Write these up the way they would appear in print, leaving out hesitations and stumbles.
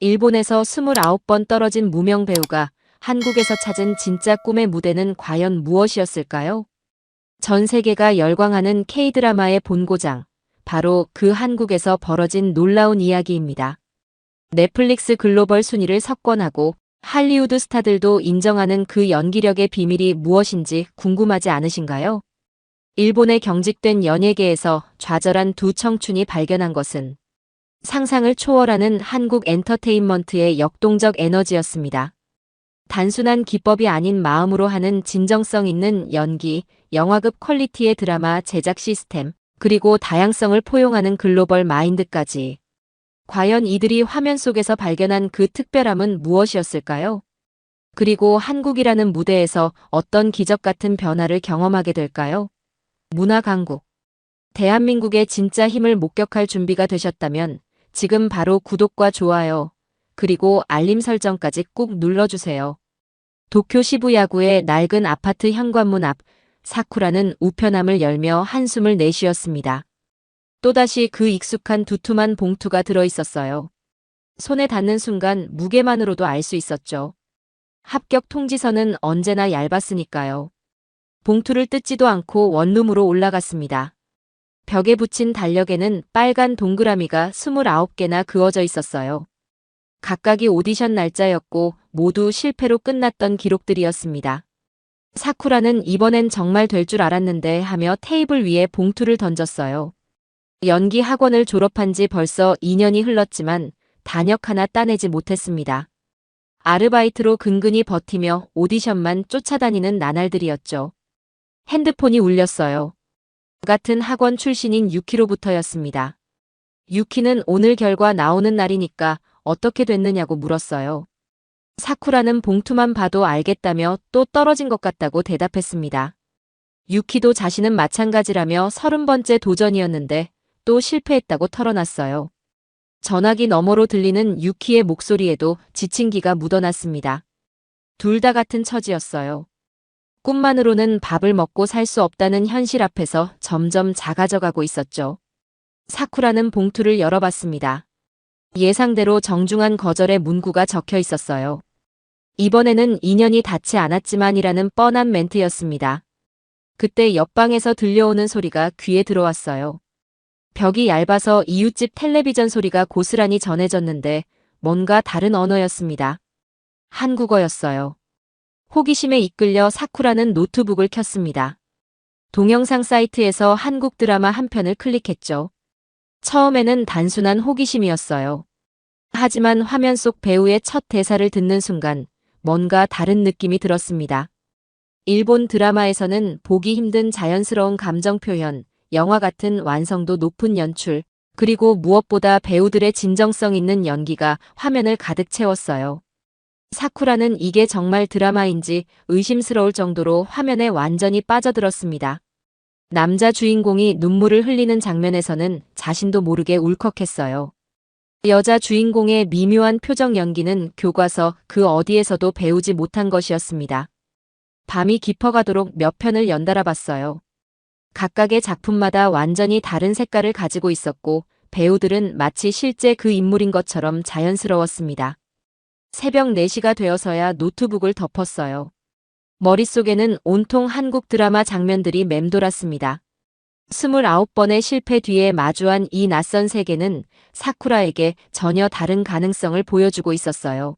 일본에서 29번 떨어진 무명 배우가 한국에서 찾은 진짜 꿈의 무대는 과연 무엇이었을까요? 전 세계가 열광하는 K-드라마의 본고장, 바로 그 한국에서 벌어진 놀라운 이야기입니다. 넷플릭스 글로벌 순위를 석권하고 할리우드 스타들도 인정하는 그 연기력의 비밀이 무엇인지 궁금하지 않으신가요? 일본의 경직된 연예계에서 좌절한 두 청춘이 발견한 것은 상상을 초월하는 한국 엔터테인먼트의 역동적 에너지였습니다. 단순한 기법이 아닌 마음으로 하는 진정성 있는 연기, 영화급 퀄리티의 드라마 제작 시스템, 그리고 다양성을 포용하는 글로벌 마인드까지. 과연 이들이 화면 속에서 발견한 그 특별함은 무엇이었을까요? 그리고 한국이라는 무대에서 어떤 기적 같은 변화를 경험하게 될까요? 문화 강국. 대한민국의 진짜 힘을 목격할 준비가 되셨다면 지금 바로 구독과 좋아요, 그리고 알림 설정까지 꾹 눌러주세요. 도쿄 시부야구의 낡은 아파트 현관문 앞, 사쿠라는 우편함을 열며 한숨을 내쉬었습니다. 또다시 그 익숙한 두툼한 봉투가 들어있었어요. 손에 닿는 순간 무게만으로도 알 수 있었죠. 합격 통지서는 언제나 얇았으니까요. 봉투를 뜯지도 않고 원룸으로 올라갔습니다. 벽에 붙인 달력에는 빨간 동그라미가 29개나 그어져 있었어요. 각각이 오디션 날짜였고 모두 실패로 끝났던 기록들이었습니다. 사쿠라는 이번엔 정말 될 줄 알았는데 하며 테이블 위에 봉투를 던졌어요. 연기 학원을 졸업한 지 벌써 2년이 흘렀지만 단역 하나 따내지 못했습니다. 아르바이트로 근근히 버티며 오디션만 쫓아다니는 나날들이었죠. 핸드폰이 울렸어요. 같은 학원 출신인 유키로부터였습니다. 유키는 오늘 결과 나오는 날이니까 어떻게 됐느냐고 물었어요. 사쿠라는 봉투만 봐도 알겠다며 또 떨어진 것 같다고 대답했습니다. 유키도 자신은 마찬가지라며 30번째 도전이었는데 또 실패했다고 털어놨어요. 전화기 너머로 들리는 유키의 목소리에도 지친 기가 묻어났습니다. 둘 다 같은 처지였어요. 꿈만으로는 밥을 먹고 살 수 없다는 현실 앞에서 점점 작아져가고 있었죠. 사쿠라는 봉투를 열어봤습니다. 예상대로 정중한 거절의 문구가 적혀 있었어요. 이번에는 인연이 닿지 않았지만이라는 뻔한 멘트였습니다. 그때 옆방에서 들려오는 소리가 귀에 들어왔어요. 벽이 얇아서 이웃집 텔레비전 소리가 고스란히 전해졌는데 뭔가 다른 언어였습니다. 한국어였어요. 호기심에 이끌려 사쿠라는 노트북을 켰습니다. 동영상 사이트에서 한국 드라마 한 편을 클릭했죠. 처음에는 단순한 호기심이었어요. 하지만 화면 속 배우의 첫 대사를 듣는 순간 뭔가 다른 느낌이 들었습니다. 일본 드라마에서는 보기 힘든 자연스러운 감정 표현, 영화 같은 완성도 높은 연출, 그리고 무엇보다 배우들의 진정성 있는 연기가 화면을 가득 채웠어요. 사쿠라는 이게 정말 드라마인지 의심스러울 정도로 화면에 완전히 빠져들었습니다. 남자 주인공이 눈물을 흘리는 장면에서는 자신도 모르게 울컥했어요. 여자 주인공의 미묘한 표정 연기는 교과서 그 어디에서도 배우지 못한 것이었습니다. 밤이 깊어가도록 몇 편을 연달아 봤어요. 각각의 작품마다 완전히 다른 색깔을 가지고 있었고 배우들은 마치 실제 그 인물인 것처럼 자연스러웠습니다. 새벽 4시가 되어서야 노트북을 덮었어요. 머릿속에는 온통 한국 드라마 장면들이 맴돌았습니다. 29번의 실패 뒤에 마주한 이 낯선 세계는 사쿠라에게 전혀 다른 가능성을 보여주고 있었어요.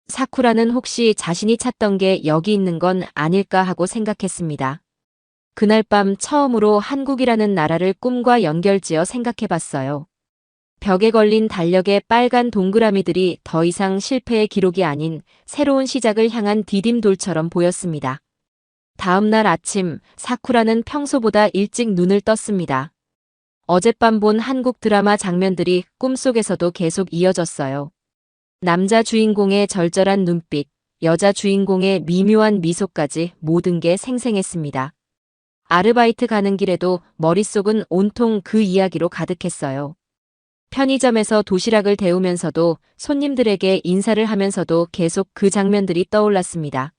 사쿠라는 혹시 자신이 찾던 게 여기 있는 건 아닐까 하고 생각했습니다. 그날 밤 처음으로 한국이라는 나라를 꿈과 연결지어 생각해봤어요. 벽에 걸린 달력의 빨간 동그라미들이 더 이상 실패의 기록이 아닌 새로운 시작을 향한 디딤돌처럼 보였습니다. 다음 날 아침, 사쿠라는 평소보다 일찍 눈을 떴습니다. 어젯밤 본 한국 드라마 장면들이 꿈속에서도 계속 이어졌어요. 남자 주인공의 절절한 눈빛, 여자 주인공의 미묘한 미소까지 모든 게 생생했습니다. 아르바이트 가는 길에도 머릿속은 온통 그 이야기로 가득했어요. 편의점에서 도시락을 데우면서도 손님들에게 인사를 하면서도 계속 그 장면들이 떠올랐습니다.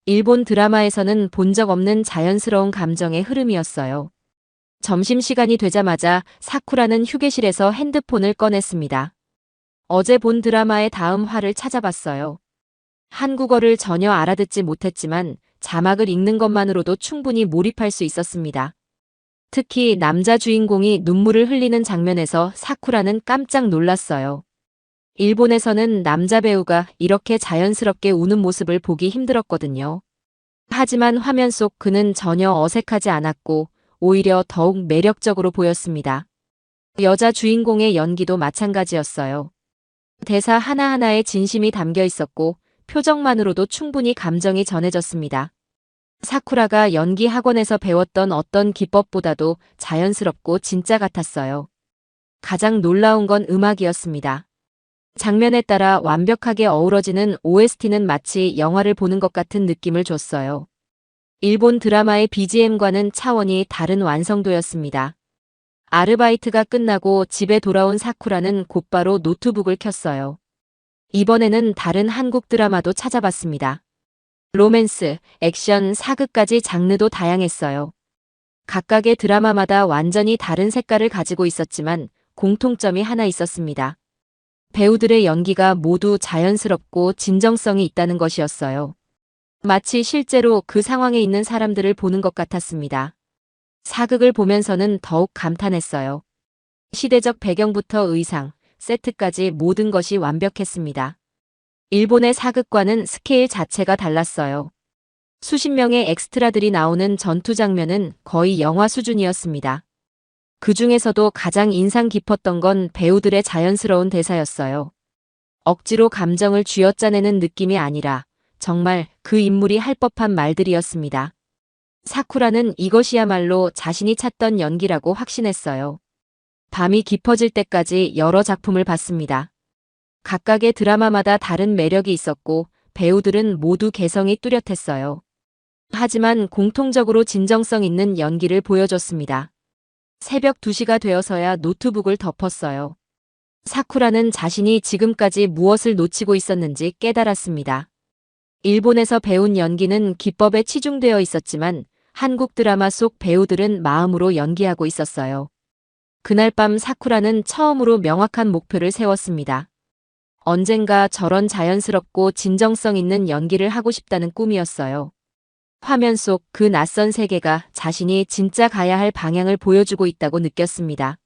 일본 드라마에서는 본 적 없는 자연스러운 감정의 흐름이었어요. 점심시간이 되자마자 사쿠라는 휴게실에서 핸드폰을 꺼냈습니다. 어제 본 드라마의 다음 화를 찾아봤어요. 한국어를 전혀 알아듣지 못했지만 자막을 읽는 것만으로도 충분히 몰입할 수 있었습니다. 특히 남자 주인공이 눈물을 흘리는 장면에서 사쿠라는 깜짝 놀랐어요. 일본에서는 남자 배우가 이렇게 자연스럽게 우는 모습을 보기 힘들었거든요. 하지만 화면 속 그는 전혀 어색하지 않았고 오히려 더욱 매력적으로 보였습니다. 여자 주인공의 연기도 마찬가지였어요. 대사 하나하나에 진심이 담겨 있었고 표정만으로도 충분히 감정이 전해졌습니다. 사쿠라가 연기 학원에서 배웠던 어떤 기법보다도 자연스럽고 진짜 같았어요. 가장 놀라운 건 음악이었습니다. 장면에 따라 완벽하게 어우러지는 OST는 마치 영화를 보는 것 같은 느낌을 줬어요. 일본 드라마의 BGM과는 차원이 다른 완성도였습니다. 아르바이트가 끝나고 집에 돌아온 사쿠라는 곧바로 노트북을 켰어요. 이번에는 다른 한국 드라마도 찾아봤습니다. 로맨스, 액션, 사극까지 장르도 다양했어요. 각각의 드라마마다 완전히 다른 색깔을 가지고 있었지만 공통점이 하나 있었습니다. 배우들의 연기가 모두 자연스럽고 진정성이 있다는 것이었어요. 마치 실제로 그 상황에 있는 사람들을 보는 것 같았습니다. 사극을 보면서는 더욱 감탄했어요. 시대적 배경부터 의상, 세트까지 모든 것이 완벽했습니다. 일본의 사극과는 스케일 자체가 달랐어요. 수십 명의 엑스트라들이 나오는 전투 장면은 거의 영화 수준이었습니다. 그 중에서도 가장 인상 깊었던 건 배우들의 자연스러운 대사였어요. 억지로 감정을 쥐어짜내는 느낌이 아니라 정말 그 인물이 할 법한 말들이었습니다. 사쿠라는 이것이야말로 자신이 찾던 연기라고 확신했어요. 밤이 깊어질 때까지 여러 작품을 봤습니다. 각각의 드라마마다 다른 매력이 있었고 배우들은 모두 개성이 뚜렷했어요. 하지만 공통적으로 진정성 있는 연기를 보여줬습니다. 새벽 2시가 되어서야 노트북을 덮었어요. 사쿠라는 자신이 지금까지 무엇을 놓치고 있었는지 깨달았습니다. 일본에서 배운 연기는 기법에 치중되어 있었지만 한국 드라마 속 배우들은 마음으로 연기하고 있었어요. 그날 밤 사쿠라는 처음으로 명확한 목표를 세웠습니다. 언젠가 저런 자연스럽고 진정성 있는 연기를 하고 싶다는 꿈이었어요. 화면 속 그 낯선 세계가 자신이 진짜 가야 할 방향을 보여주고 있다고 느꼈습니다.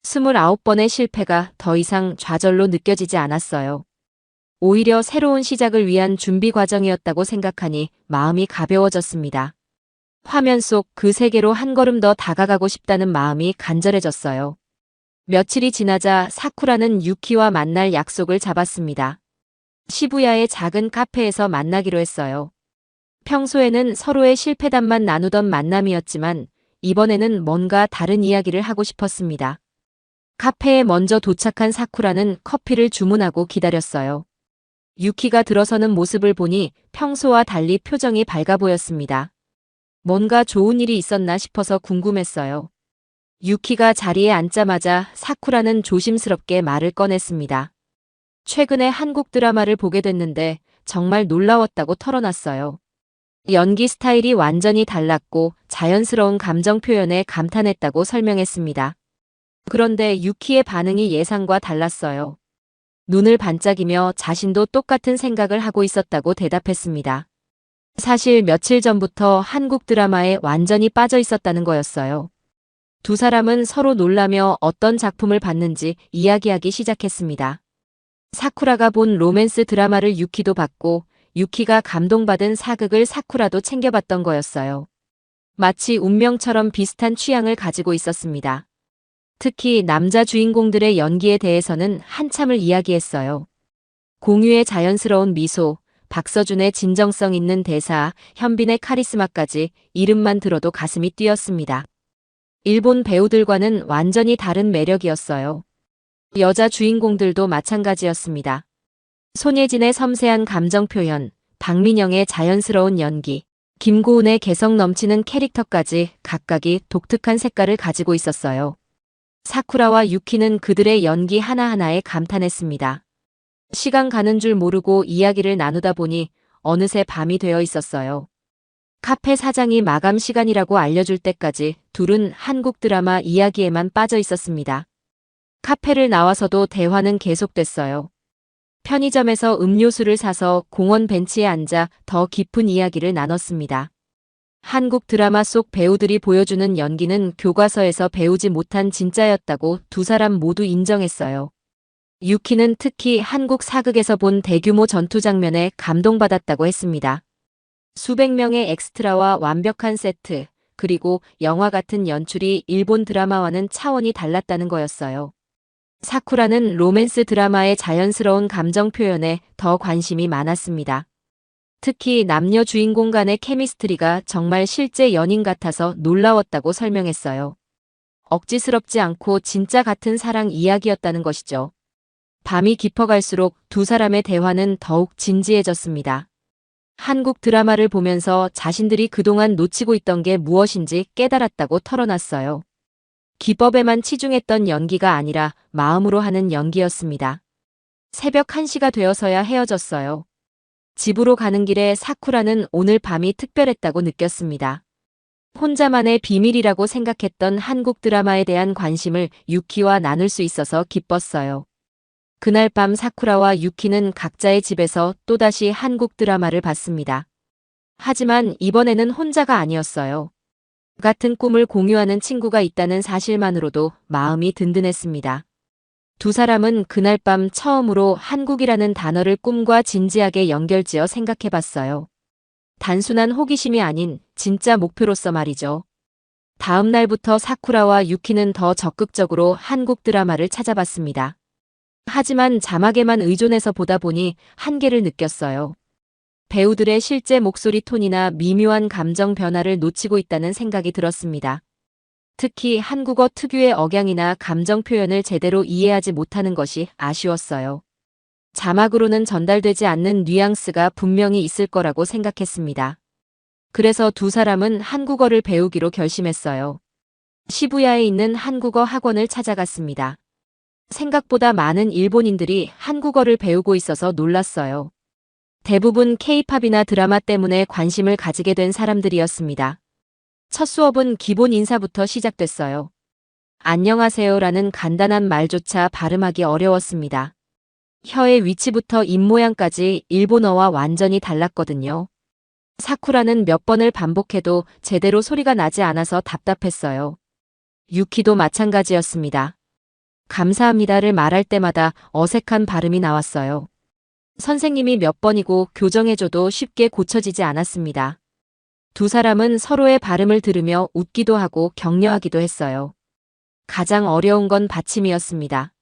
29번의 실패가 더 이상 좌절로 느껴지지 않았어요. 오히려 새로운 시작을 위한 준비 과정이었다고 생각하니 마음이 가벼워졌습니다. 화면 속 그 세계로 한 걸음 더 다가가고 싶다는 마음이 간절해졌어요. 며칠이 지나자 사쿠라는 유키와 만날 약속을 잡았습니다. 시부야의 작은 카페에서 만나기로 했어요. 평소에는 서로의 실패담만 나누던 만남이었지만 이번에는 뭔가 다른 이야기를 하고 싶었습니다. 카페에 먼저 도착한 사쿠라는 커피를 주문하고 기다렸어요. 유키가 들어서는 모습을 보니 평소와 달리 표정이 밝아 보였습니다. 뭔가 좋은 일이 있었나 싶어서 궁금했어요. 유키가 자리에 앉자마자 사쿠라는 조심스럽게 말을 꺼냈습니다. 최근에 한국 드라마를 보게 됐는데 정말 놀라웠다고 털어놨어요. 연기 스타일이 완전히 달랐고 자연스러운 감정 표현에 감탄했다고 설명했습니다. 그런데 유키의 반응이 예상과 달랐어요. 눈을 반짝이며 자신도 똑같은 생각을 하고 있었다고 대답했습니다. 사실 며칠 전부터 한국 드라마에 완전히 빠져 있었다는 거였어요. 두 사람은 서로 놀라며 어떤 작품을 봤는지 이야기하기 시작했습니다. 사쿠라가 본 로맨스 드라마를 유키도 봤고 유키가 감동받은 사극을 사쿠라도 챙겨봤던 거였어요. 마치 운명처럼 비슷한 취향을 가지고 있었습니다. 특히 남자 주인공들의 연기에 대해서는 한참을 이야기했어요. 공유의 자연스러운 미소, 박서준의 진정성 있는 대사, 현빈의 카리스마까지 이름만 들어도 가슴이 뛰었습니다. 일본 배우들과는 완전히 다른 매력이었어요. 여자 주인공들도 마찬가지였습니다. 손예진의 섬세한 감정 표현, 박민영의 자연스러운 연기, 김고은의 개성 넘치는 캐릭터까지 각각이 독특한 색깔을 가지고 있었어요. 사쿠라와 유키는 그들의 연기 하나하나에 감탄했습니다. 시간 가는 줄 모르고 이야기를 나누다 보니 어느새 밤이 되어 있었어요. 카페 사장이 마감 시간이라고 알려줄 때까지 둘은 한국 드라마 이야기에만 빠져 있었습니다. 카페를 나와서도 대화는 계속됐어요. 편의점에서 음료수를 사서 공원 벤치에 앉아 더 깊은 이야기를 나눴습니다. 한국 드라마 속 배우들이 보여주는 연기는 교과서에서 배우지 못한 진짜였다고 두 사람 모두 인정했어요. 유키는 특히 한국 사극에서 본 대규모 전투 장면에 감동받았다고 했습니다. 수백 명의 엑스트라와 완벽한 세트, 그리고 영화 같은 연출이 일본 드라마와는 차원이 달랐다는 거였어요. 사쿠라는 로맨스 드라마의 자연스러운 감정 표현에 더 관심이 많았습니다. 특히 남녀 주인공 간의 케미스트리가 정말 실제 연인 같아서 놀라웠다고 설명했어요. 억지스럽지 않고 진짜 같은 사랑 이야기였다는 것이죠. 밤이 깊어갈수록 두 사람의 대화는 더욱 진지해졌습니다. 한국 드라마를 보면서 자신들이 그동안 놓치고 있던 게 무엇인지 깨달았다고 털어놨어요. 기법에만 치중했던 연기가 아니라 마음으로 하는 연기였습니다. 새벽 1시가 되어서야 헤어졌어요. 집으로 가는 길에 사쿠라는 오늘 밤이 특별했다고 느꼈습니다. 혼자만의 비밀이라고 생각했던 한국 드라마에 대한 관심을 유키와 나눌 수 있어서 기뻤어요. 그날 밤 사쿠라와 유키는 각자의 집에서 또다시 한국 드라마를 봤습니다. 하지만 이번에는 혼자가 아니었어요. 같은 꿈을 공유하는 친구가 있다는 사실만으로도 마음이 든든했습니다. 두 사람은 그날 밤 처음으로 한국이라는 단어를 꿈과 진지하게 연결지어 생각해봤어요. 단순한 호기심이 아닌 진짜 목표로서 말이죠. 다음 날부터 사쿠라와 유키는 더 적극적으로 한국 드라마를 찾아봤습니다. 하지만 자막에만 의존해서 보다 보니 한계를 느꼈어요. 배우들의 실제 목소리 톤이나 미묘한 감정 변화를 놓치고 있다는 생각이 들었습니다. 특히 한국어 특유의 억양이나 감정 표현을 제대로 이해하지 못하는 것이 아쉬웠어요. 자막으로는 전달되지 않는 뉘앙스가 분명히 있을 거라고 생각했습니다. 그래서 두 사람은 한국어를 배우기로 결심했어요. 시부야에 있는 한국어 학원을 찾아갔습니다. 생각보다 많은 일본인들이 한국어를 배우고 있어서 놀랐어요. 대부분 K-팝이나 드라마 때문에 관심을 가지게 된 사람들이었습니다. 첫 수업은 기본 인사부터 시작됐어요. 안녕하세요라는 간단한 말조차 발음하기 어려웠습니다. 혀의 위치부터 입모양까지 일본어와 완전히 달랐거든요. 사쿠라는 몇 번을 반복해도 제대로 소리가 나지 않아서 답답했어요. 유키도 마찬가지였습니다. 감사합니다를 말할 때마다 어색한 발음이 나왔어요. 선생님이 몇 번이고 교정해줘도 쉽게 고쳐지지 않았습니다. 두 사람은 서로의 발음을 들으며 웃기도 하고 격려하기도 했어요. 가장 어려운 건 받침이었습니다.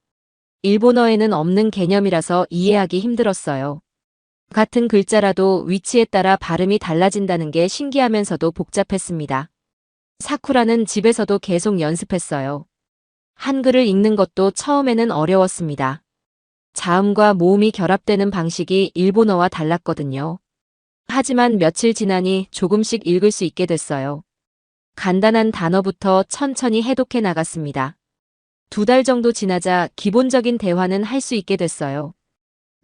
일본어에는 없는 개념이라서 이해하기 힘들었어요. 같은 글자라도 위치에 따라 발음이 달라진다는 게 신기하면서도 복잡했습니다. 사쿠라는 집에서도 계속 연습했어요. 한글을 읽는 것도 처음에는 어려웠습니다. 자음과 모음이 결합되는 방식이 일본어와 달랐거든요. 하지만 며칠 지나니 조금씩 읽을 수 있게 됐어요. 간단한 단어부터 천천히 해독해 나갔습니다. 2달 정도 지나자 기본적인 대화는 할 수 있게 됐어요.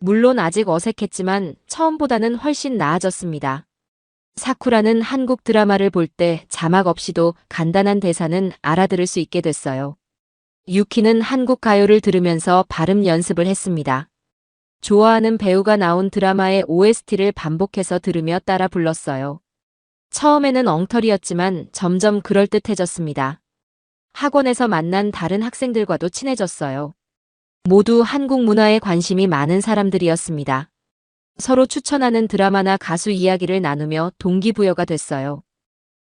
물론 아직 어색했지만 처음보다는 훨씬 나아졌습니다. 사쿠라는 한국 드라마를 볼 때 자막 없이도 간단한 대사는 알아들을 수 있게 됐어요. 유키는 한국 가요를 들으면서 발음 연습을 했습니다. 좋아하는 배우가 나온 드라마의 OST를 반복해서 들으며 따라 불렀어요. 처음에는 엉터리였지만 점점 그럴듯해졌습니다. 학원에서 만난 다른 학생들과도 친해졌어요. 모두 한국 문화에 관심이 많은 사람들이었습니다. 서로 추천하는 드라마나 가수 이야기를 나누며 동기부여가 됐어요.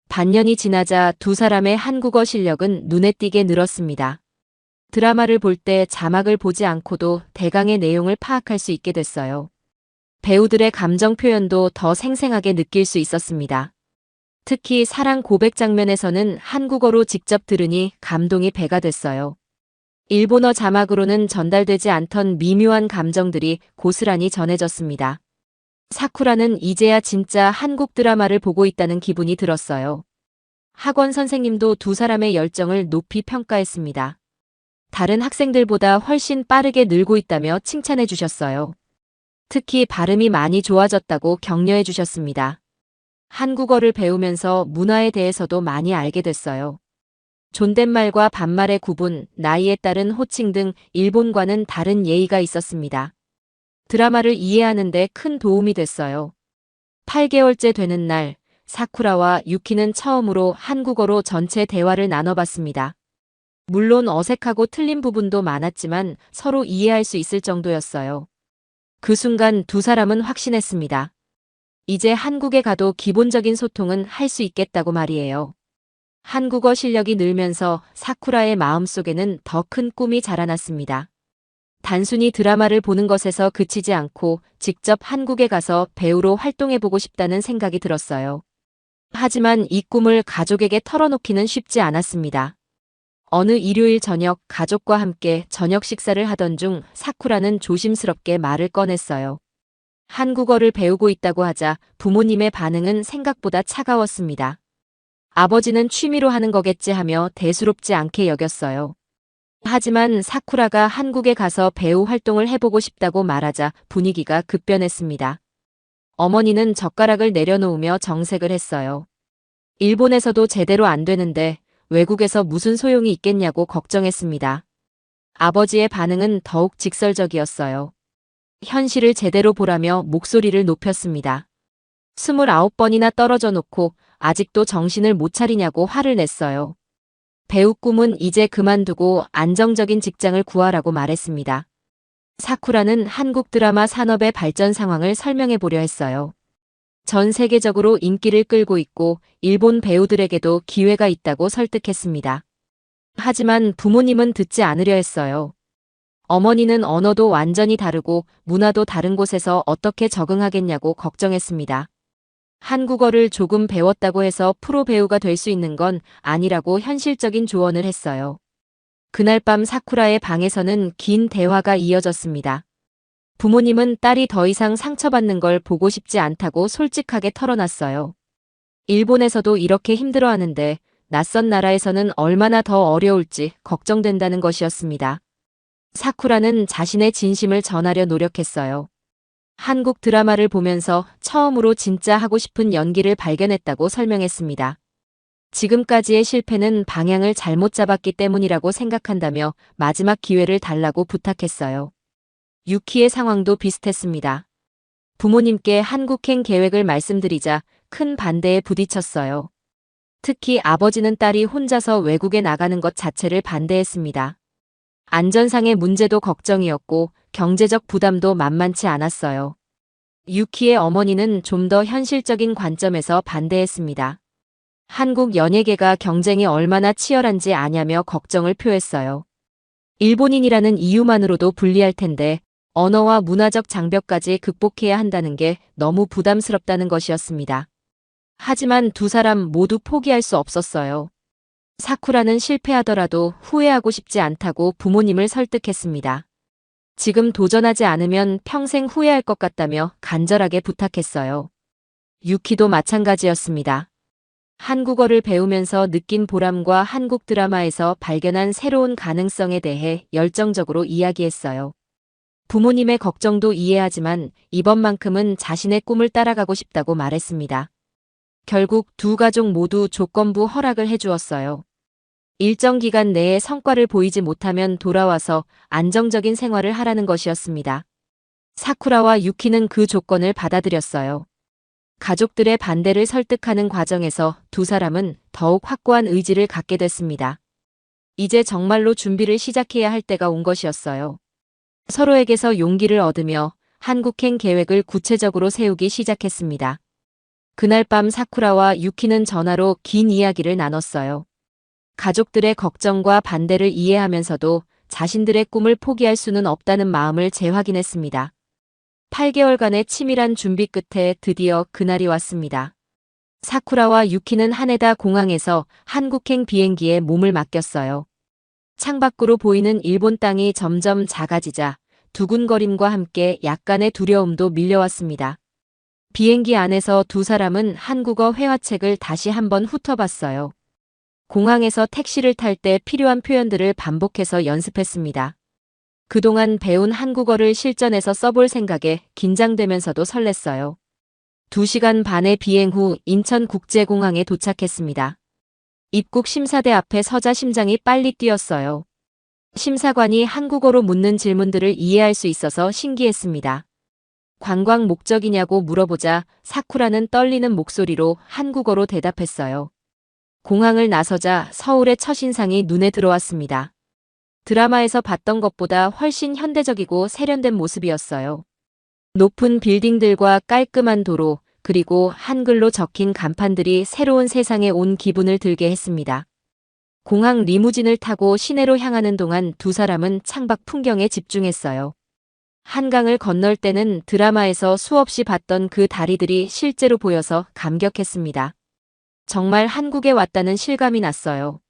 반년이 지나자 두 사람의 한국어 실력은 눈에 띄게 늘었습니다. 드라마를 볼 때 자막을 보지 않고도 대강의 내용을 파악할 수 있게 됐어요. 배우들의 감정 표현도 더 생생하게 느낄 수 있었습니다. 특히 사랑 고백 장면에서는 한국어로 직접 들으니 감동이 배가 됐어요. 일본어 자막으로는 전달되지 않던 미묘한 감정들이 고스란히 전해졌습니다. 사쿠라는 이제야 진짜 한국 드라마를 보고 있다는 기분이 들었어요. 학원 선생님도 두 사람의 열정을 높이 평가했습니다. 다른 학생들보다 훨씬 빠르게 늘고 있다며 칭찬해 주셨어요. 특히 발음이 많이 좋아졌다고 격려해 주셨습니다. 한국어를 배우면서 문화에 대해서도 많이 알게 됐어요. 존댓말과 반말의 구분, 나이에 따른 호칭 등 일본과는 다른 예의가 있었습니다. 드라마를 이해하는데 큰 도움이 됐어요. 8개월째 되는 날, 사쿠라와 유키는 처음으로 한국어로 전체 대화를 나눠봤습니다. 물론 어색하고 틀린 부분도 많았지만 서로 이해할 수 있을 정도였어요. 그 순간 두 사람은 확신했습니다. 이제 한국에 가도 기본적인 소통은 할 수 있겠다고 말이에요. 한국어 실력이 늘면서 사쿠라의 마음속에는 더 큰 꿈이 자라났습니다. 단순히 드라마를 보는 것에서 그치지 않고 직접 한국에 가서 배우로 활동해보고 싶다는 생각이 들었어요. 하지만 이 꿈을 가족에게 털어놓기는 쉽지 않았습니다. 어느 일요일 저녁 가족과 함께 저녁 식사를 하던 중 사쿠라는 조심스럽게 말을 꺼냈어요. 한국어를 배우고 있다고 하자 부모님의 반응은 생각보다 차가웠습니다. 아버지는 취미로 하는 거겠지 하며 대수롭지 않게 여겼어요. 하지만 사쿠라가 한국에 가서 배우 활동을 해보고 싶다고 말하자 분위기가 급변했습니다. 어머니는 젓가락을 내려놓으며 정색을 했어요. 일본에서도 제대로 안 되는데 외국에서 무슨 소용이 있겠냐고 걱정했습니다. 아버지의 반응은 더욱 직설적이었어요. 현실을 제대로 보라며 목소리를 높였습니다. 29번이나 떨어져 놓고 아직도 정신을 못 차리냐고 화를 냈어요. 배우 꿈은 이제 그만두고 안정적인 직장을 구하라고 말했습니다. 사쿠라는 한국 드라마 산업의 발전 상황을 설명해 보려 했어요. 전 세계적으로 인기를 끌고 있고 일본 배우들에게도 기회가 있다고 설득했습니다. 하지만 부모님은 듣지 않으려 했어요. 어머니는 언어도 완전히 다르고 문화도 다른 곳에서 어떻게 적응하겠냐고 걱정했습니다. 한국어를 조금 배웠다고 해서 프로 배우가 될 수 있는 건 아니라고 현실적인 조언을 했어요. 그날 밤 사쿠라의 방에서는 긴 대화가 이어졌습니다. 부모님은 딸이 더 이상 상처받는 걸 보고 싶지 않다고 솔직하게 털어놨어요. 일본에서도 이렇게 힘들어하는데 낯선 나라에서는 얼마나 더 어려울지 걱정된다는 것이었습니다. 사쿠라는 자신의 진심을 전하려 노력했어요. 한국 드라마를 보면서 처음으로 진짜 하고 싶은 연기를 발견했다고 설명했습니다. 지금까지의 실패는 방향을 잘못 잡았기 때문이라고 생각한다며 마지막 기회를 달라고 부탁했어요. 유키의 상황도 비슷했습니다. 부모님께 한국행 계획을 말씀드리자 큰 반대에 부딪혔어요. 특히 아버지는 딸이 혼자서 외국에 나가는 것 자체를 반대했습니다. 안전상의 문제도 걱정이었고 경제적 부담도 만만치 않았어요. 유키의 어머니는 좀 더 현실적인 관점에서 반대했습니다. 한국 연예계가 경쟁이 얼마나 치열한지 아냐며 걱정을 표했어요. 일본인이라는 이유만으로도 불리할 텐데 언어와 문화적 장벽까지 극복해야 한다는 게 너무 부담스럽다는 것이었습니다. 하지만 두 사람 모두 포기할 수 없었어요. 사쿠라는 실패하더라도 후회하고 싶지 않다고 부모님을 설득했습니다. 지금 도전하지 않으면 평생 후회할 것 같다며 간절하게 부탁했어요. 유키도 마찬가지였습니다. 한국어를 배우면서 느낀 보람과 한국 드라마에서 발견한 새로운 가능성에 대해 열정적으로 이야기했어요. 부모님의 걱정도 이해하지만 이번만큼은 자신의 꿈을 따라가고 싶다고 말했습니다. 결국 두 가족 모두 조건부 허락을 해주었어요. 일정 기간 내에 성과를 보이지 못하면 돌아와서 안정적인 생활을 하라는 것이었습니다. 사쿠라와 유키는 그 조건을 받아들였어요. 가족들의 반대를 설득하는 과정에서 두 사람은 더욱 확고한 의지를 갖게 됐습니다. 이제 정말로 준비를 시작해야 할 때가 온 것이었어요. 서로에게서 용기를 얻으며 한국행 계획을 구체적으로 세우기 시작했습니다. 그날 밤 사쿠라와 유키는 전화로 긴 이야기를 나눴어요. 가족들의 걱정과 반대를 이해하면서도 자신들의 꿈을 포기할 수는 없다는 마음을 재확인했습니다. 8개월간의 치밀한 준비 끝에 드디어 그날이 왔습니다. 사쿠라와 유키는 하네다 공항에서 한국행 비행기에 몸을 맡겼어요. 창밖으로 보이는 일본 땅이 점점 작아지자 두근거림과 함께 약간의 두려움도 밀려왔습니다. 비행기 안에서 두 사람은 한국어 회화책을 다시 한번 훑어봤어요. 공항에서 택시를 탈 때 필요한 표현들을 반복해서 연습했습니다. 그동안 배운 한국어를 실전에서 써볼 생각에 긴장되면서도 설렜어요. 2시간 반의 비행 후 인천국제공항에 도착했습니다. 입국 심사대 앞에 서자 심장이 빨리 뛰었어요. 심사관이 한국어로 묻는 질문들을 이해할 수 있어서 신기했습니다. 관광 목적이냐고 물어보자 사쿠라는 떨리는 목소리로 한국어로 대답했어요. 공항을 나서자 서울의 첫인상이 눈에 들어왔습니다. 드라마에서 봤던 것보다 훨씬 현대적이고 세련된 모습이었어요. 높은 빌딩들과 깔끔한 도로, 그리고 한글로 적힌 간판들이 새로운 세상에 온 기분을 들게 했습니다. 공항 리무진을 타고 시내로 향하는 동안 두 사람은 창밖 풍경에 집중했어요. 한강을 건널 때는 드라마에서 수없이 봤던 그 다리들이 실제로 보여서 감격했습니다. 정말 한국에 왔다는 실감이 났어요.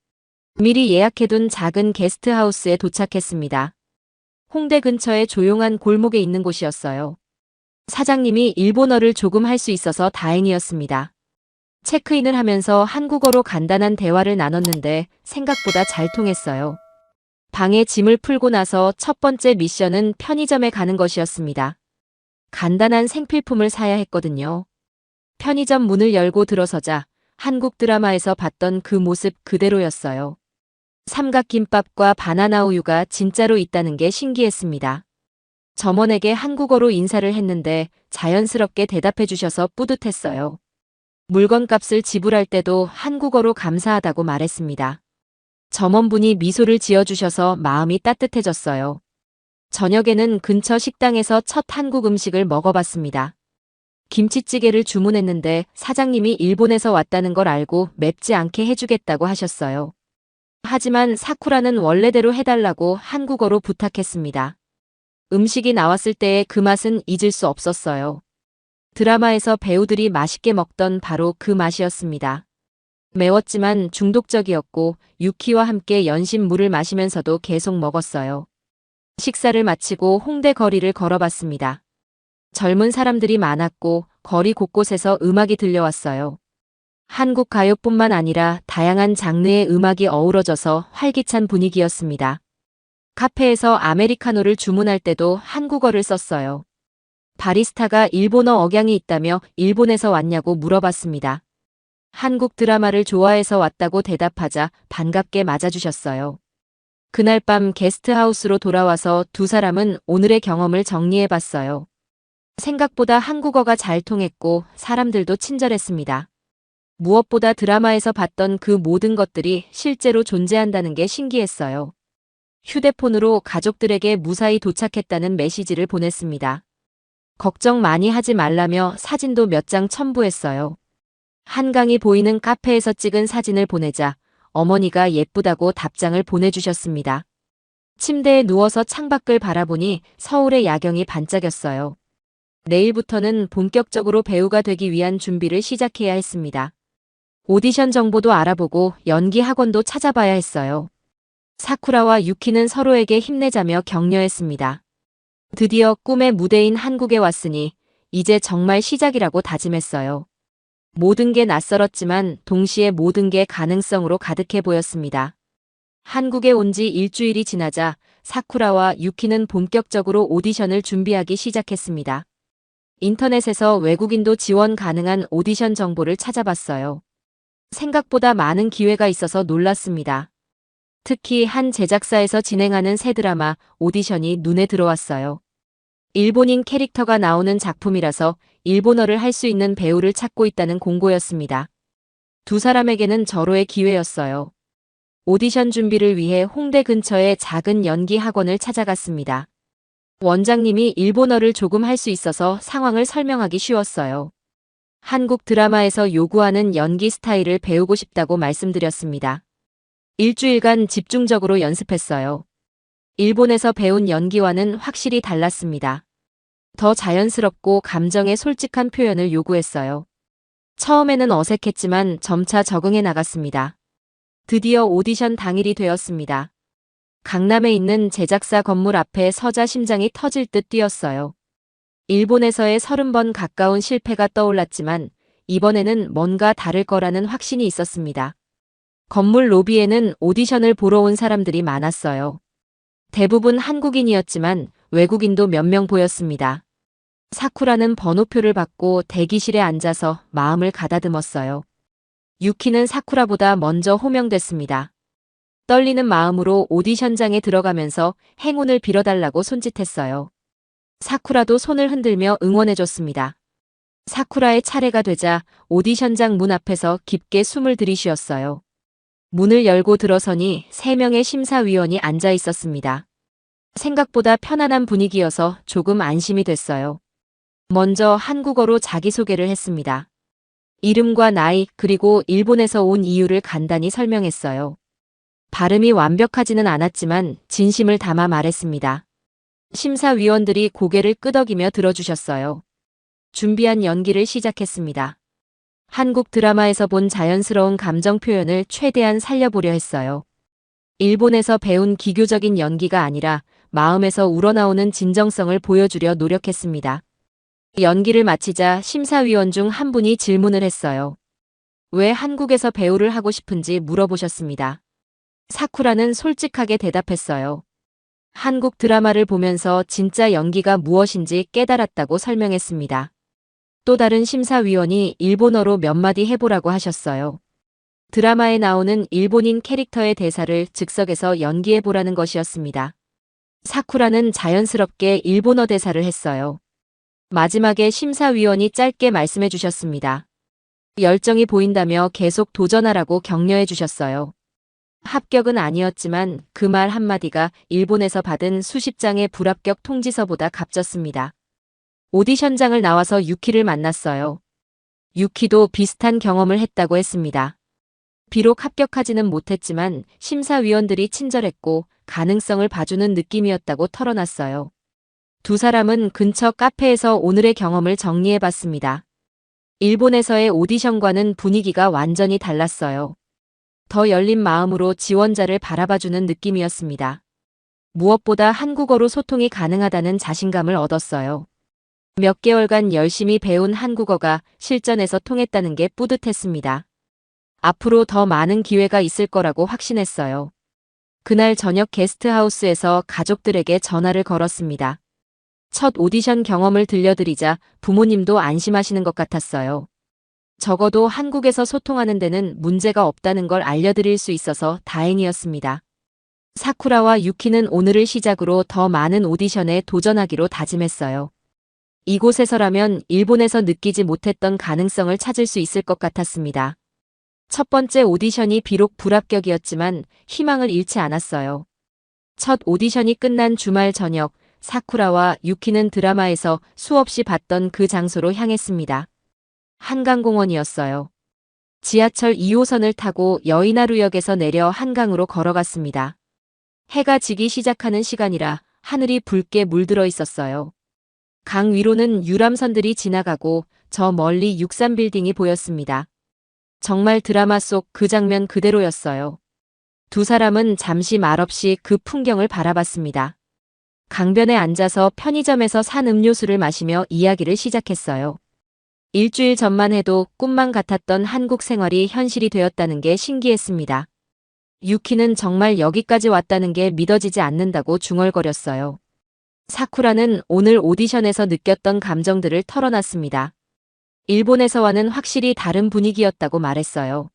미리 예약해둔 작은 게스트하우스에 도착했습니다. 홍대 근처의 조용한 골목에 있는 곳이었어요. 사장님이 일본어를 조금 할 수 있어서 다행이었습니다. 체크인을 하면서 한국어로 간단한 대화를 나눴는데 생각보다 잘 통했어요. 방에 짐을 풀고 나서 첫 번째 미션은 편의점에 가는 것이었습니다. 간단한 생필품을 사야 했거든요. 편의점 문을 열고 들어서자 한국 드라마에서 봤던 그 모습 그대로였어요. 삼각김밥과 바나나 우유가 진짜로 있다는 게 신기했습니다. 점원에게 한국어로 인사를 했는데 자연스럽게 대답해 주셔서 뿌듯했어요. 물건값을 지불할 때도 한국어로 감사하다고 말했습니다. 점원분이 미소를 지어주셔서 마음이 따뜻해졌어요. 저녁에는 근처 식당에서 첫 한국 음식을 먹어봤습니다. 김치찌개를 주문했는데 사장님이 일본에서 왔다는 걸 알고 맵지 않게 해주겠다고 하셨어요. 하지만 사쿠라는 원래대로 해달라고 한국어로 부탁했습니다. 음식이 나왔을 때의 그 맛은 잊을 수 없었어요. 드라마에서 배우들이 맛있게 먹던 바로 그 맛이었습니다. 매웠지만 중독적이었고 유키와 함께 연신 물을 마시면서도 계속 먹었어요. 식사를 마치고 홍대 거리를 걸어봤습니다. 젊은 사람들이 많았고 거리 곳곳에서 음악이 들려왔어요. 한국 가요뿐만 아니라 다양한 장르의 음악이 어우러져서 활기찬 분위기였습니다. 카페에서 아메리카노를 주문할 때도 한국어를 썼어요. 바리스타가 일본어 억양이 있다며 일본에서 왔냐고 물어봤습니다. 한국 드라마를 좋아해서 왔다고 대답하자 반갑게 맞아주셨어요. 그날 밤 게스트하우스로 돌아와서 두 사람은 오늘의 경험을 정리해봤어요. 생각보다 한국어가 잘 통했고 사람들도 친절했습니다. 무엇보다 드라마에서 봤던 그 모든 것들이 실제로 존재한다는 게 신기했어요. 휴대폰으로 가족들에게 무사히 도착했다는 메시지를 보냈습니다. 걱정 많이 하지 말라며 사진도 몇 장 첨부했어요. 한강이 보이는 카페에서 찍은 사진을 보내자 어머니가 예쁘다고 답장을 보내주셨습니다. 침대에 누워서 창밖을 바라보니 서울의 야경이 반짝였어요. 내일부터는 본격적으로 배우가 되기 위한 준비를 시작해야 했습니다. 오디션 정보도 알아보고 연기 학원도 찾아봐야 했어요. 사쿠라와 유키는 서로에게 힘내자며 격려했습니다. 드디어 꿈의 무대인 한국에 왔으니 이제 정말 시작이라고 다짐했어요. 모든 게 낯설었지만 동시에 모든 게 가능성으로 가득해 보였습니다. 한국에 온 지 일주일이 지나자 사쿠라와 유키는 본격적으로 오디션을 준비하기 시작했습니다. 인터넷에서 외국인도 지원 가능한 오디션 정보를 찾아봤어요. 생각보다 많은 기회가 있어서 놀랐습니다. 특히 한 제작사에서 진행하는 새 드라마 오디션이 눈에 들어왔어요. 일본인 캐릭터가 나오는 작품이라서 일본어를 할 수 있는 배우를 찾고 있다는 공고였습니다. 두 사람에게는 절호의 기회였어요. 오디션 준비를 위해 홍대 근처의 작은 연기 학원을 찾아갔습니다. 원장님이 일본어를 조금 할 수 있어서 상황을 설명하기 쉬웠어요. 한국 드라마에서 요구하는 연기 스타일을 배우고 싶다고 말씀드렸습니다. 일주일간 집중적으로 연습했어요. 일본에서 배운 연기와는 확실히 달랐습니다. 더 자연스럽고 감정에 솔직한 표현을 요구했어요. 처음에는 어색했지만 점차 적응해 나갔습니다. 드디어 오디션 당일이 되었습니다. 강남에 있는 제작사 건물 앞에 서자 심장이 터질 듯 뛰었어요. 일본에서의 30번 가까운 실패가 떠올랐지만 이번에는 뭔가 다를 거라는 확신이 있었습니다. 건물 로비에는 오디션을 보러 온 사람들이 많았어요. 대부분 한국인이었지만 외국인도 몇 명 보였습니다. 사쿠라는 번호표를 받고 대기실에 앉아서 마음을 가다듬었어요. 유키는 사쿠라보다 먼저 호명됐습니다. 떨리는 마음으로 오디션장에 들어가면서 행운을 빌어달라고 손짓했어요. 사쿠라도 손을 흔들며 응원해줬습니다. 사쿠라의 차례가 되자 오디션장 문 앞에서 깊게 숨을 들이쉬었어요. 문을 열고 들어서니 3명의 심사위원이 앉아 있었습니다. 생각보다 편안한 분위기여서 조금 안심이 됐어요. 먼저 한국어로 자기소개를 했습니다. 이름과 나이 그리고 일본에서 온 이유를 간단히 설명했어요. 발음이 완벽하지는 않았지만 진심을 담아 말했습니다. 심사위원들이 고개를 끄덕이며 들어주셨어요. 준비한 연기를 시작했습니다. 한국 드라마에서 본 자연스러운 감정 표현을 최대한 살려보려 했어요. 일본에서 배운 기교적인 연기가 아니라 마음에서 우러나오는 진정성을 보여주려 노력했습니다. 연기를 마치자 심사위원 중 한 분이 질문을 했어요. 왜 한국에서 배우를 하고 싶은지 물어보셨습니다. 사쿠라는 솔직하게 대답했어요. 한국 드라마를 보면서 진짜 연기가 무엇인지 깨달았다고 설명했습니다. 또 다른 심사위원이 일본어로 몇 마디 해보라고 하셨어요. 드라마에 나오는 일본인 캐릭터의 대사를 즉석에서 연기해보라는 것이었습니다. 사쿠라는 자연스럽게 일본어 대사를 했어요. 마지막에 심사위원이 짧게 말씀해 주셨습니다. 열정이 보인다며 계속 도전하라고 격려해 주셨어요. 합격은 아니었지만 그 말 한마디가 일본에서 받은 수십 장의 불합격 통지서보다 값졌습니다. 오디션장을 나와서 유키를 만났어요. 유키도 비슷한 경험을 했다고 했습니다. 비록 합격하지는 못했지만 심사위원들이 친절했고 가능성을 봐주는 느낌이었다고 털어놨어요. 두 사람은 근처 카페에서 오늘의 경험을 정리해봤습니다. 일본에서의 오디션과는 분위기가 완전히 달랐어요. 더 열린 마음으로 지원자를 바라봐주는 느낌이었습니다. 무엇보다 한국어로 소통이 가능하다는 자신감을 얻었어요. 몇 개월간 열심히 배운 한국어가 실전에서 통했다는 게 뿌듯했습니다. 앞으로 더 많은 기회가 있을 거라고 확신했어요. 그날 저녁 게스트하우스에서 가족들에게 전화를 걸었습니다. 첫 오디션 경험을 들려드리자 부모님도 안심하시는 것 같았어요. 적어도 한국에서 소통하는 데는 문제가 없다는 걸 알려드릴 수 있어서 다행이었습니다. 사쿠라와 유키는 오늘을 시작으로 더 많은 오디션에 도전하기로 다짐했어요. 이곳에서라면 일본에서 느끼지 못했던 가능성을 찾을 수 있을 것 같았습니다. 첫 번째 오디션이 비록 불합격이었지만 희망을 잃지 않았어요. 첫 오디션이 끝난 주말 저녁, 사쿠라와 유키는 드라마에서 수없이 봤던 그 장소로 향했습니다. 한강공원이었어요. 지하철 2호선을 타고 여의나루역에서 내려 한강으로 걸어갔습니다. 해가 지기 시작하는 시간이라 하늘이 붉게 물들어 있었어요. 강 위로는 유람선들이 지나가고 저 멀리 63빌딩이 보였습니다. 정말 드라마 속 그 장면 그대로였어요. 두 사람은 잠시 말없이 그 풍경을 바라봤습니다. 강변에 앉아서 편의점에서 산 음료수를 마시며 이야기를 시작했어요. 일주일 전만 해도 꿈만 같았던 한국 생활이 현실이 되었다는 게 신기했습니다. 유키는 정말 여기까지 왔다는 게 믿어지지 않는다고 중얼거렸어요. 사쿠라는 오늘 오디션에서 느꼈던 감정들을 털어놨습니다. 일본에서와는 확실히 다른 분위기였다고 말했어요.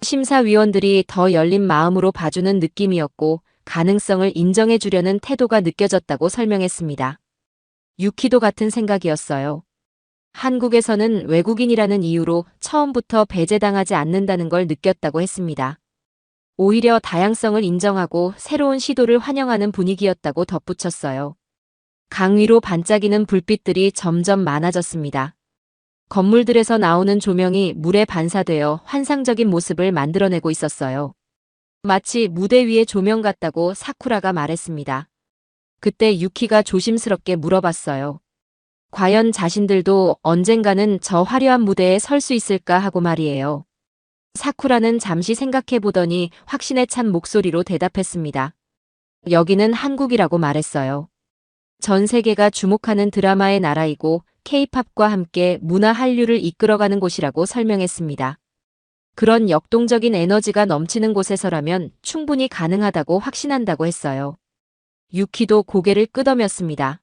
심사위원들이 더 열린 마음으로 봐주는 느낌이었고 가능성을 인정해주려는 태도가 느껴졌다고 설명했습니다. 유키도 같은 생각이었어요. 한국에서는 외국인이라는 이유로 처음부터 배제당하지 않는다는 걸 느꼈다고 했습니다. 오히려 다양성을 인정하고 새로운 시도를 환영하는 분위기였다고 덧붙였어요. 강 위로 반짝이는 불빛들이 점점 많아졌습니다. 건물들에서 나오는 조명이 물에 반사되어 환상적인 모습을 만들어내고 있었어요. 마치 무대 위의 조명 같다고 사쿠라가 말했습니다. 그때 유키가 조심스럽게 물어봤어요. 과연 자신들도 언젠가는 저 화려한 무대에 설 수 있을까 하고 말이에요. 사쿠라는 잠시 생각해보더니 확신에 찬 목소리로 대답했습니다. 여기는 한국이라고 말했어요. 전 세계가 주목하는 드라마의 나라이고 K-팝과 함께 문화 한류를 이끌어가는 곳이라고 설명했습니다. 그런 역동적인 에너지가 넘치는 곳에서라면 충분히 가능하다고 확신한다고 했어요. 유키도 고개를 끄덕였습니다.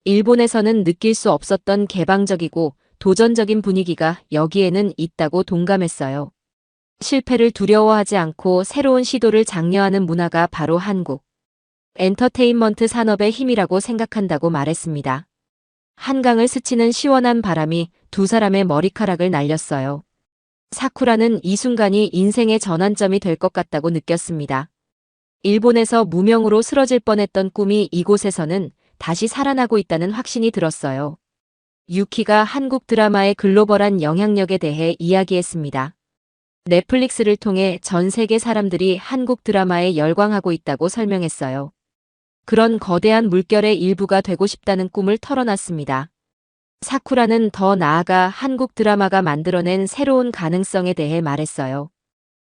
일본에서는 느낄 수 없었던 개방적이고 도전적인 분위기가 여기에는 있다고 동감했어요. 실패를 두려워하지 않고 새로운 시도를 장려하는 문화가 바로 한국 엔터테인먼트 산업의 힘이라고 생각한다고 말했습니다. 한강을 스치는 시원한 바람이 두 사람의 머리카락을 날렸어요. 사쿠라는 이 순간이 인생의 전환점이 될 것 같다고 느꼈습니다. 일본에서 무명으로 쓰러질 뻔했던 꿈이 이곳에서는 다시 살아나고 있다는 확신이 들었어요. 유키가 한국 드라마의 글로벌한 영향력에 대해 이야기했습니다. 넷플릭스를 통해 전 세계 사람들이 한국 드라마에 열광하고 있다고 설명했어요. 그런 거대한 물결의 일부가 되고 싶다는 꿈을 털어놨습니다. 사쿠라는 더 나아가 한국 드라마가 만들어낸 새로운 가능성에 대해 말했어요.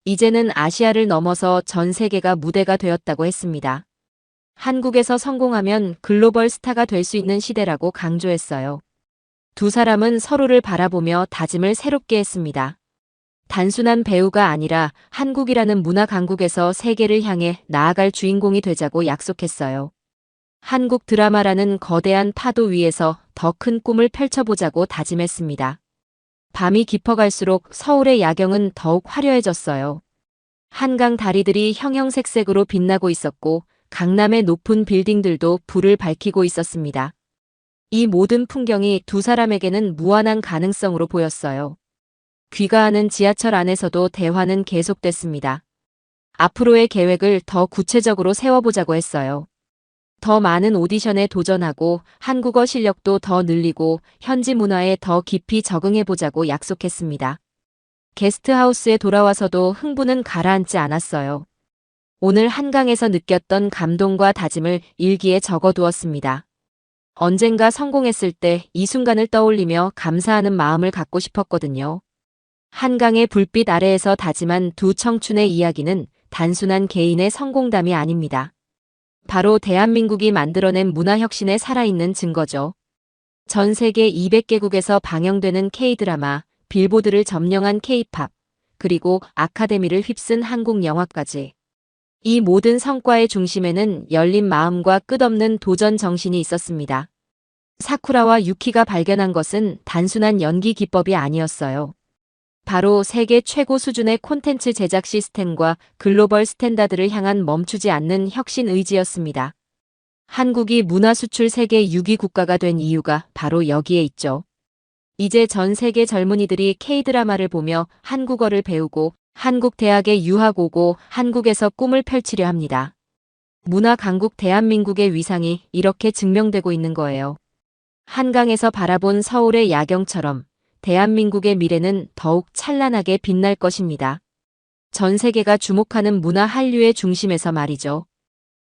이제는 아시아를 넘어서 전 세계가 무대가 되었다고 했습니다. 한국에서 성공하면 글로벌 스타가 될 수 있는 시대라고 강조했어요. 두 사람은 서로를 바라보며 다짐을 새롭게 했습니다. 단순한 배우가 아니라 한국이라는 문화 강국에서 세계를 향해 나아갈 주인공이 되자고 약속했어요. 한국 드라마라는 거대한 파도 위에서 더 큰 꿈을 펼쳐보자고 다짐했습니다. 밤이 깊어갈수록 서울의 야경은 더욱 화려해졌어요. 한강 다리들이 형형색색으로 빛나고 있었고 강남의 높은 빌딩들도 불을 밝히고 있었습니다. 이 모든 풍경이 두 사람에게는 무한한 가능성으로 보였어요. 귀가하는 지하철 안에서도 대화는 계속됐습니다. 앞으로의 계획을 더 구체적으로 세워보자고 했어요. 더 많은 오디션에 도전하고 한국어 실력도 더 늘리고 현지 문화에 더 깊이 적응해보자고 약속했습니다. 게스트하우스에 돌아와서도 흥분은 가라앉지 않았어요. 오늘 한강에서 느꼈던 감동과 다짐을 일기에 적어두었습니다. 언젠가 성공했을 때 이 순간을 떠올리며 감사하는 마음을 갖고 싶었거든요. 한강의 불빛 아래에서 다짐한 두 청춘의 이야기는 단순한 개인의 성공담이 아닙니다. 바로 대한민국이 만들어낸 문화혁신에 살아있는 증거죠. 전 세계 200개국에서 방영되는 K-드라마, 빌보드를 점령한 K-팝, 그리고 아카데미를 휩쓴 한국 영화까지. 이 모든 성과의 중심에는 열린 마음과 끝없는 도전 정신이 있었습니다. 사쿠라와 유키가 발견한 것은 단순한 연기 기법이 아니었어요. 바로 세계 최고 수준의 콘텐츠 제작 시스템과 글로벌 스탠다드를 향한 멈추지 않는 혁신 의지였습니다. 한국이 문화 수출 세계 6위 국가가 된 이유가 바로 여기에 있죠. 이제 전 세계 젊은이들이 K-드라마를 보며 한국어를 배우고 한국 대학에 유학 오고 한국에서 꿈을 펼치려 합니다. 문화 강국 대한민국의 위상이 이렇게 증명되고 있는 거예요. 한강에서 바라본 서울의 야경처럼 대한민국의 미래는 더욱 찬란하게 빛날 것입니다. 전 세계가 주목하는 문화 한류의 중심에서 말이죠.